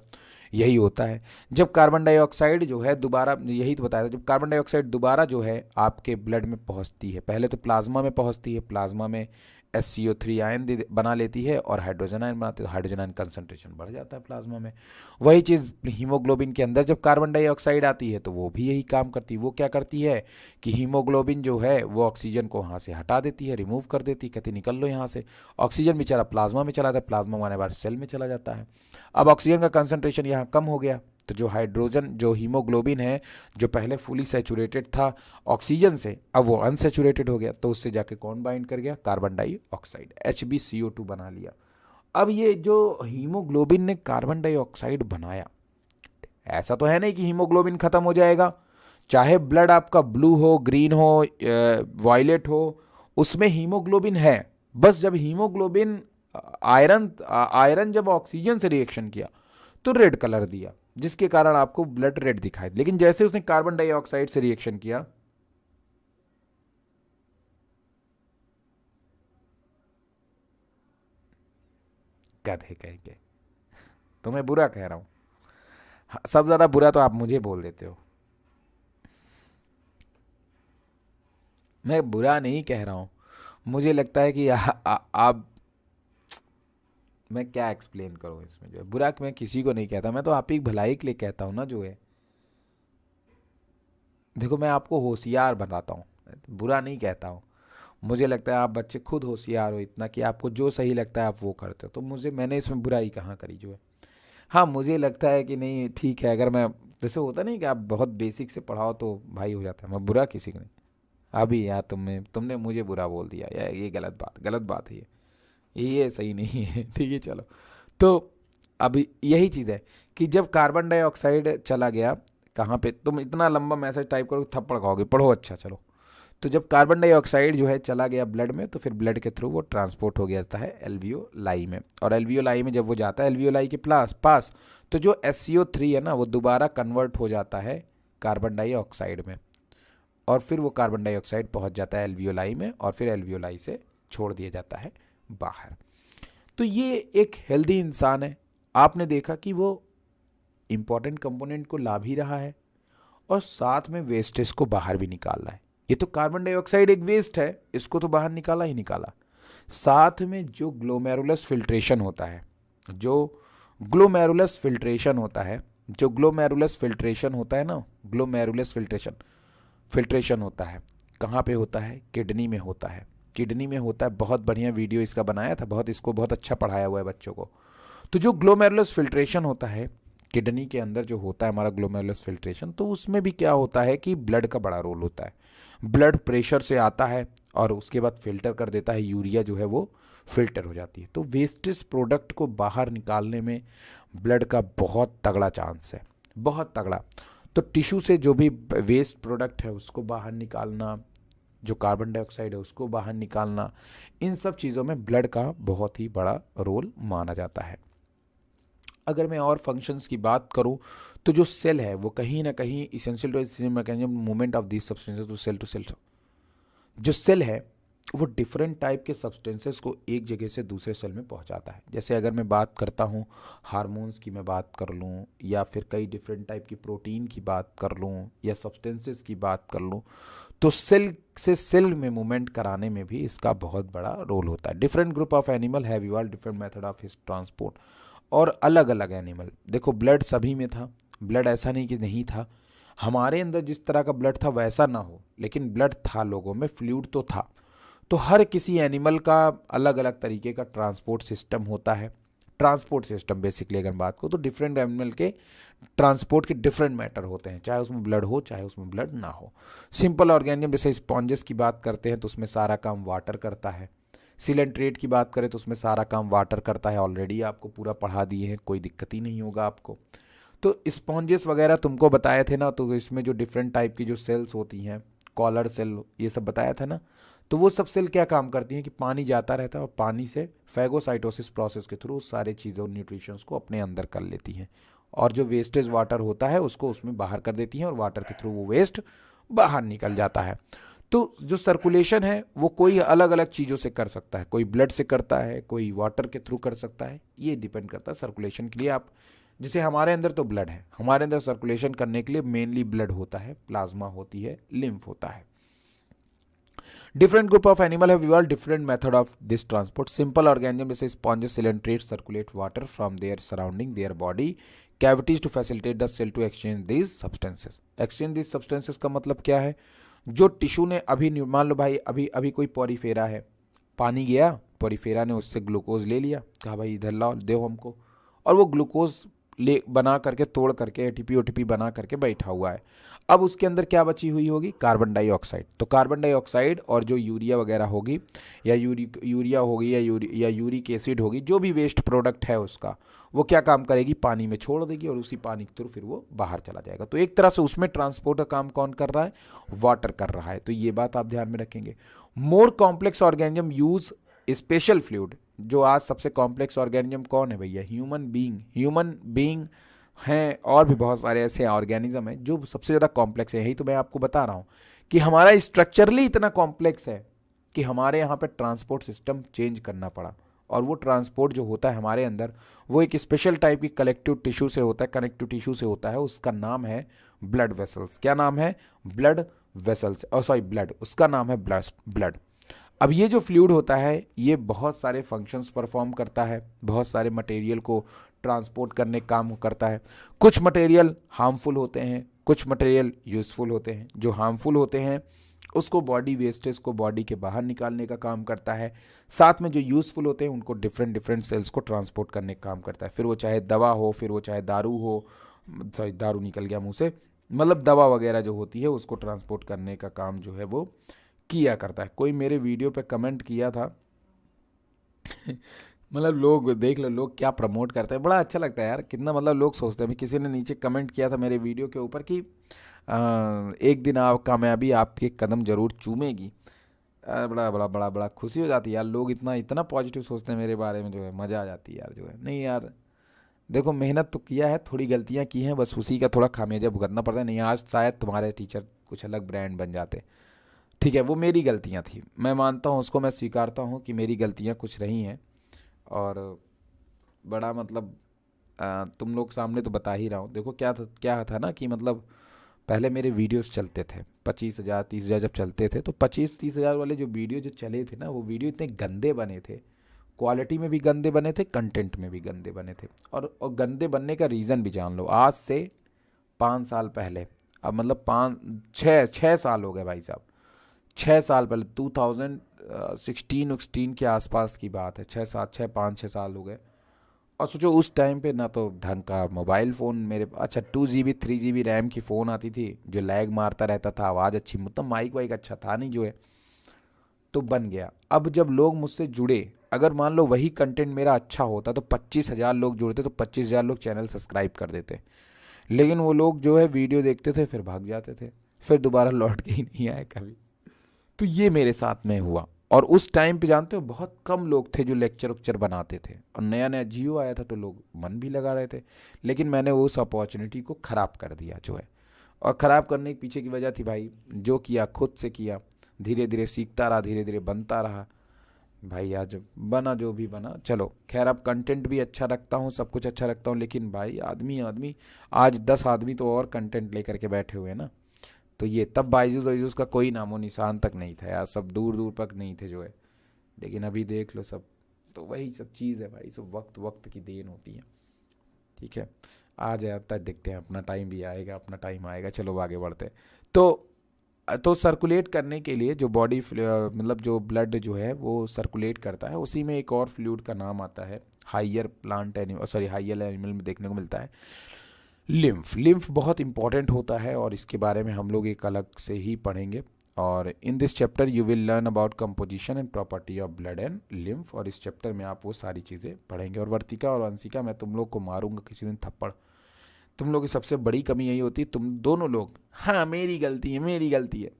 यही होता है जब कार्बन डाइऑक्साइड जो है दोबारा, यही तो बताया था, जब कार्बन डाइऑक्साइड दोबारा जो है आपके ब्लड में पहुंचती है, पहले तो प्लाज्मा में पहुंचती है, प्लाज्मा में SCO3 आयन बना लेती है और हाइड्रोजन आयन बनाती है, हाइड्रोजन आयन कंसंट्रेशन बढ़ जाता है प्लाज्मा में। वही चीज़ हीमोग्लोबिन के अंदर जब कार्बन डाइऑक्साइड आती है तो वो भी यही काम करती है। वो क्या करती है कि हीमोग्लोबिन जो है वो ऑक्सीजन को वहाँ से हटा देती है, रिमूव कर देती है, कहती निकल लो यहाँ से। ऑक्सीजन बेचारा प्लाज्मा में चला जाता है, प्लाज्मा हमारे बाद सेल में चला जाता है। अब ऑक्सीजन का कंसंट्रेशन यहाँ कम हो गया, तो जो हाइड्रोजन जो हीमोग्लोबिन है जो पहले फुली सैचुरेटेड था ऑक्सीजन से, अब वो अनसैचुरेटेड हो गया, तो उससे जाके कौन बाइंड कर गया, कार्बन डाइऑक्साइड, HbCO2 बना लिया। अब ये जो हीमोग्लोबिन ने कार्बन डाइऑक्साइड बनाया, ऐसा तो है नहीं कि हीमोग्लोबिन खत्म हो जाएगा, चाहे ब्लड आपका ब्लू हो, ग्रीन हो, वायलेट हो, उसमें हीमोग्लोबिन है। बस जब हीमोग्लोबिन आयरन आयरन जब ऑक्सीजन से रिएक्शन किया तो रेड कलर दिया, जिसके कारण आपको ब्लड रेड दिखाई, लेकिन जैसे उसने कार्बन डाइऑक्साइड से रिएक्शन किया, गधे कह के, तो मैं बुरा कह रहा हूं, सब ज्यादा बुरा तो आप मुझे बोल देते हो, मैं बुरा नहीं कह रहा हूं। मुझे लगता है कि आप, मैं क्या एक्सप्लेन करूं इसमें, जो है बुरा मैं किसी को नहीं कहता, मैं तो आप ही भलाई के लिए कहता हूं ना जो है। देखो मैं आपको होशियार बनाता हूँ, बुरा नहीं कहता हूँ। मुझे लगता है आप बच्चे खुद होशियार हो इतना कि आपको जो सही लगता है आप वो करते हो, तो मैंने इसमें बुराई कहाँ करी जो है। हाँ मुझे लगता है कि नहीं ठीक है, अगर मैं, जैसे होता नहीं कि आप बहुत बेसिक से पढ़ाओ तो भाई हो जाता है, मैं बुरा किसी को नहीं। अभी यार तुमने मुझे बुरा बोल दिया यार, ये गलत बात है ये सही नहीं है ठीक है चलो। तो अभी यही चीज़ है कि जब कार्बन डाइऑक्साइड चला गया कहाँ पे, तुम इतना लंबा मैसेज टाइप करो थप्पड़ खाओगे, पढ़ो अच्छा चलो। तो जब कार्बन डाइऑक्साइड जो है चला गया ब्लड में, तो फिर ब्लड के थ्रू वो ट्रांसपोर्ट हो जाता है एल्वियोलाई में, और एल्वियोलाई में जब वो जाता है एल्वियोलाई के पास, तो जो SCO3 है ना वो दोबारा कन्वर्ट हो जाता है कार्बन डाइऑक्साइड में, और फिर वो कार्बन डाइऑक्साइड पहुंच जाता है एल्वियोलाई में, और फिर एल्वियोलाई से छोड़ दिया जाता है बाहर। तो ये एक हेल्दी इंसान है, आपने देखा कि वो इंपॉर्टेंट कंपोनेंट को ला भी रहा है और साथ में वेस्टेज को बाहर भी निकाल रहा है। ये तो कार्बन डाइऑक्साइड एक वेस्ट है, इसको तो बाहर निकाला ही निकाला। साथ में जो ग्लोमेरुलस फिल्ट्रेशन होता है, जो ग्लोमेरुलस फिल्ट्रेशन होता है, जो ग्लोमेरुलस फिल्ट्रेशन होता है ना, ग्लोमेरुलस फिल्ट्रेशन होता है, कहाँ पे होता है, किडनी में होता है। किडनी में होता है, बहुत बढ़िया वीडियो इसका बनाया था, इसको बहुत अच्छा पढ़ाया हुआ है बच्चों को। तो जो ग्लोमेरुलस फिल्ट्रेशन होता है किडनी के अंदर जो होता है हमारा ग्लोमेरुलस फिल्ट्रेशन, तो उसमें भी क्या होता है कि ब्लड का बड़ा रोल होता है। ब्लड प्रेशर से आता है और उसके बाद फिल्टर कर देता है, यूरिया जो है वो फिल्टर हो जाती है। तो वेस्टेज प्रोडक्ट को बाहर निकालने में ब्लड का बहुत तगड़ा चांस है, बहुत तगड़ा। तो टिश्यू से जो भी वेस्ट प्रोडक्ट है उसको बाहर निकालना, जो कार्बन डाइऑक्साइड है उसको बाहर निकालना, इन सब चीज़ों में ब्लड का बहुत ही बड़ा रोल माना जाता है। अगर मैं और फंक्शंस की बात करूं तो जो सेल है वो कहीं ना कहीं essential to mechanism movement of this substances to cell, जो सेल है वो डिफरेंट टाइप के सब्सटेंसेस को एक जगह से दूसरे सेल में पहुंचाता है। जैसे अगर मैं बात करता हूँ हार्मोन्स की, मैं बात कर लूँ, या फिर कई डिफरेंट टाइप की प्रोटीन की बात कर लूँ, या सब्सटेंसेस की बात कर लूँ, तो सेल से सेल में मूवमेंट कराने में भी इसका बहुत बड़ा रोल होता है। Different group of animal have evolved different method of his transport, और अलग अलग एनिमल, देखो ब्लड सभी में था, ब्लड ऐसा नहीं कि नहीं था, हमारे अंदर जिस तरह का ब्लड था वैसा ना हो, लेकिन ब्लड था, लोगों में फ्लूइड तो था। तो हर किसी एनिमल का अलग अलग तरीके का ट्रांसपोर्ट सिस्टम होता है। ट्रांसपोर्ट सिस्टम बेसिकली अगर बात करो तो डिफरेंट एनिमल के ट्रांसपोर्ट के डिफरेंट मैटर होते हैं, चाहे उसमें ब्लड हो चाहे उसमें ब्लड ना हो। सिंपल ऑर्गेनिज्म जैसे स्पॉन्जेस की बात करते हैं तो उसमें सारा काम वाटर करता है। सिलेंट्रेट की बात करें तो उसमें सारा काम वाटर करता है, ऑलरेडी आपको पूरा पढ़ा दिए हैं, कोई दिक्कत ही नहीं होगा आपको। तो स्पॉन्जेस वगैरह तुमको बताए थे ना, तो इसमें जो डिफरेंट टाइप की जो सेल्स होती हैं, कॉलर सेल, ये सब बताया था ना। तो वो सब सेल क्या काम करती हैं कि पानी जाता रहता है और पानी से फैगोसाइटोसिस प्रोसेस के थ्रू सारे चीज़ों न्यूट्रिशंस को अपने अंदर कर लेती हैं, और जो वेस्टेज वाटर होता है उसको उसमें बाहर कर देती हैं, और वाटर के थ्रू वो वेस्ट बाहर निकल जाता है। तो जो सर्कुलेशन है वो कोई अलग अलग चीज़ों से कर सकता है, कोई ब्लड से करता है, कोई वाटर के थ्रू कर सकता है, ये डिपेंड करता है सर्कुलेशन के लिए। आप जैसे हमारे अंदर तो ब्लड है, हमारे अंदर सर्कुलेशन करने के लिए मेनली ब्लड होता है, प्लाज्मा होती है, लिम्फ होता है। Different group of animal have evolved different method of this transport. Simple organism जैसे sponges, coelenterates circulate water from their surrounding their body cavities to facilitate the cell to exchange these substances. Exchange these substances का मतलब क्या है? जो tissue ने अभी मान लो भाई अभी अभी कोई पॉरीफेरा है, पानी गया, पॉरीफेरा ने उससे ग्लूकोज ले लिया, कहा भाई इधर लाओ दो हमको, और वो ग्लूकोज ले बना करके तोड़ करके एटीपी ओटीपी बना करके बैठा हुआ है। अब उसके अंदर क्या बची हुई होगी? Carbon dioxide. तो कार्बन डाइऑक्साइड और जो यूरिया वगैरह होगी, या यूरिया होगी, या यूरिक एसिड होगी, जो भी वेस्ट प्रोडक्ट है उसका, वो क्या काम करेगी? पानी में छोड़ देगी, और उसी पानी के थ्रू फिर वो बाहर चला जाएगा। तो एक तरह से उसमें ट्रांसपोर्ट का काम कौन कर रहा है? वाटर कर रहा है। तो ये बात आप ध्यान में रखेंगे। More complex organism use special fluid. जो आज सबसे कॉम्प्लेक्स ऑर्गेनिज्म कौन है भैया? Human being. ह्यूमन बीइंग हैं, और भी बहुत सारे ऐसे ऑर्गेनिज्म हैं जो सबसे ज़्यादा कॉम्प्लेक्स है। यही तो मैं आपको बता रहा हूँ कि हमारा स्ट्रक्चरली इतना कॉम्प्लेक्स है कि हमारे यहाँ पे ट्रांसपोर्ट सिस्टम चेंज करना पड़ा, और वो ट्रांसपोर्ट जो होता है हमारे अंदर, वो एक स्पेशल टाइप की कलेक्टिव टिश्यू से होता है, कनेक्टिव टिश्यू से होता है। उसका नाम है ब्लड वेसल्स। क्या नाम है? ब्लड वेसल्स, सॉरी ब्लड, उसका नाम है ब्लड। अब ये जो फ्लूइड होता है ये बहुत सारे फंक्शंस परफॉर्म करता है, बहुत सारे मटेरियल को ट्रांसपोर्ट करने का काम करता है। कुछ मटेरियल हार्मफुल होते हैं, कुछ मटेरियल यूज़फुल होते हैं। जो हार्मफुल होते हैं उसको बॉडी वेस्टेज को बॉडी के बाहर निकालने का काम करता है, साथ में जो यूज़फुल होते हैं उनको डिफरेंट सेल्स को ट्रांसपोर्ट करने का काम करता है। फिर वो चाहे दवा हो, फिर वो चाहे दारू हो, सॉरी दारू निकल गया मुँह से, मतलब दवा वगैरह जो होती है उसको ट्रांसपोर्ट करने का काम जो है वो किया करता है। कोई मेरे वीडियो पे कमेंट किया था मतलब लोग देख लो, लोग क्या प्रमोट करते हैं, बड़ा अच्छा लगता है यार, कितना मतलब लोग सोचते हैं। अभी किसी ने नीचे कमेंट किया था मेरे वीडियो के ऊपर कि एक दिन आप कामयाबी आपके कदम जरूर चूमेगी। बड़ा बड़ा बड़ा बड़ा खुशी हो जाती है यार, लोग इतना इतना पॉजिटिव सोचते हैं मेरे बारे में, जो है मज़ा आ जाती है यार। जो है नहीं यार, देखो मेहनत तो किया है, थोड़ी गलतियाँ की हैं, बस उसी का थोड़ा खामियाजा भुगतना पड़ता है। नहीं आज शायद तुम्हारे टीचर कुछ अलग ब्रांड बन जाते, ठीक है, वो मेरी गलतियाँ थी, मैं मानता हूँ उसको, मैं स्वीकारता हूँ कि मेरी गलतियाँ कुछ रही हैं। और बड़ा मतलब तुम लोग सामने तो बता ही रहा हूँ। देखो क्या था ना कि मतलब पहले मेरे वीडियोस चलते थे 25,000 30,000 जब चलते थे, तो 25-30 हज़ार वाले जो वीडियो जो चले थे ना, वो वीडियो इतने गंदे बने थे, क्वालिटी में भी गंदे बने थे, कंटेंट में भी गंदे बने थे। और गंदे बनने का रीज़न भी जान लो। आज से 5 साल पहले, अब मतलब 5-6 साल हो गए भाई साहब, 6 साल पहले 2016 के आसपास की बात है। 6 5 6 साल हो गए। और सोचो उस टाइम पे ना तो ढंग का मोबाइल फ़ोन मेरे, अच्छा 2 GB 3 GB रैम की फ़ोन आती थी जो लैग मारता रहता था, आवाज़ अच्छी, मतलब माइक वाइक अच्छा था नहीं जो है, तो बन गया। अब जब लोग मुझसे जुड़े, अगर मान लो वही कंटेंट मेरा अच्छा होता तो 25,000 लोग जुड़ते, तो 25,000 लोग चैनल सब्सक्राइब कर देते। लेकिन वो लोग जो है वीडियो देखते थे फिर भाग जाते थे, फिर दोबारा लौट के ही नहीं आए कभी। तो ये मेरे साथ में हुआ। और उस टाइम पे जानते हो बहुत कम लोग थे जो लेक्चर उक्चर बनाते थे, और नया नया जियो आया था तो लोग मन भी लगा रहे थे। लेकिन मैंने उस अपॉर्चुनिटी को ख़राब कर दिया जो है। और ख़राब करने के पीछे की वजह थी भाई, जो किया खुद से किया, धीरे धीरे सीखता रहा, धीरे धीरे बनता रहा भाई। आज बना जो भी बना, चलो खैर, अब कंटेंट भी अच्छा रखता हूँ, सब कुछ अच्छा रखता हूँ, लेकिन भाई आदमी आदमी आज 10 आदमी तो और कंटेंट लेकर के बैठे हुए हैं ना। तो ये तब बायजूस वायजूस का कोई नामो निशान तक नहीं था यार, सब दूर दूर तक नहीं थे जो है। लेकिन अभी देख लो सब, तो वही सब चीज़ है भाई, सब वक्त वक्त की देन होती है। ठीक है, आ जाता है, देखते हैं, अपना टाइम भी आएगा, अपना टाइम आएगा। चलो आगे बढ़ते हैं। तो सर्कुलेट करने के लिए जो बॉडी मतलब जो ब्लड जो है वो सर्कुलेट करता है, उसी में एक और फ्लूइड का नाम आता है, higher plant animal, sorry higher animal में देखने को मिलता है, लिम्फ। लिम्फ बहुत इंपॉर्टेंट होता है, और इसके बारे में हम लोग एक अलग से ही पढ़ेंगे। और in this chapter you will learn about composition and property of blood and lymph. और इस चैप्टर में आप वो सारी चीज़ें पढ़ेंगे। और वर्तिका और अंशिका, मैं तुम लोग को मारूंगा किसी दिन थप्पड़। तुम लोग की सबसे बड़ी कमी यही होती है, तुम दोनों लोग, हाँ मेरी गलती है मेरी गलती है,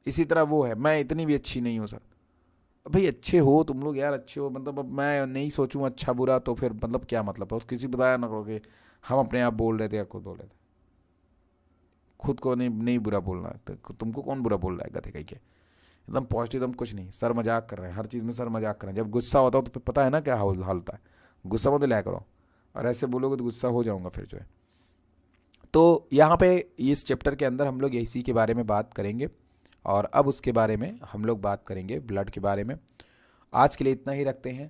इसी तरह वो है, मैं इतनी भी अच्छी नहीं हूँ सर। भाई अच्छे हो तुम लोग यार, अच्छे हो, मतलब अब मैं नहीं सोचूं अच्छा बुरा तो फिर मतलब क्या मतलब है, किसी बताया ना करो कि हम अपने आप बोल रहे थे या खुद बोल रहे थे। खुद को नहीं नहीं बुरा बोलना है, तो तुमको कौन बुरा बोल रहा है गधे कहीं के। एकदम पॉजिटिव, एकदम कुछ नहीं, सर मजाक कर रहे हैं, हर चीज़ में सर मजाक कर रहे हैं। जब गुस्सा होता हो तो फिर पता है ना क्या हाल हाल होता है। गुस्सा मत लिया करो, और ऐसे बोलोगे तो गुस्सा हो जाऊंगा फिर जो है। तो यहाँ पे इस चैप्टर के अंदर हम लोग इसी के बारे में बात करेंगे, और अब उसके बारे में हम लोग बात करेंगे ब्लड के बारे में। आज के लिए इतना ही रखते हैं,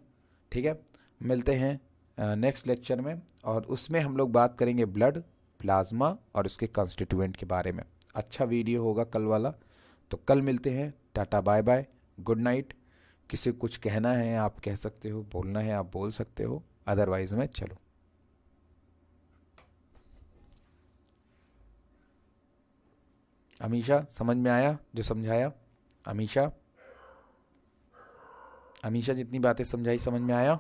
ठीक है। मिलते हैं नेक्स्ट लेक्चर में, और उसमें हम लोग बात करेंगे ब्लड, प्लाज्मा और उसके कॉन्स्टिट्यूएंट के बारे में। अच्छा वीडियो होगा कल वाला। तो कल मिलते हैं, tata bye bye, good night. किसी को कुछ कहना है आप कह सकते हो, बोलना है आप बोल सकते हो, अदरवाइज में चलो। अमीशा समझ में आया जो समझाया? अमीशा, अमीशा जितनी बातें समझाई समझ में आया?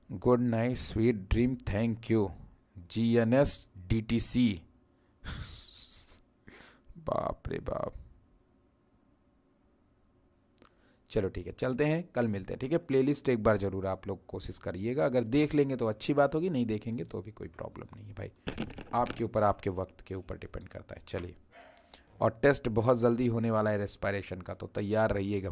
Good night sweet dream, thank you. GNSDTC। बाप रे बाप। चलो ठीक है, चलते हैं, कल मिलते हैं, ठीक है। प्लेलिस्ट एक बार ज़रूर आप लोग कोशिश करिएगा, अगर देख लेंगे तो अच्छी बात होगी, नहीं देखेंगे तो भी कोई प्रॉब्लम नहीं है भाई। आपके ऊपर, आपके वक्त के ऊपर डिपेंड करता है। चलिए, और टेस्ट बहुत जल्दी होने वाला है रेस्पिरेशन का, तो तैयार रहिएगा।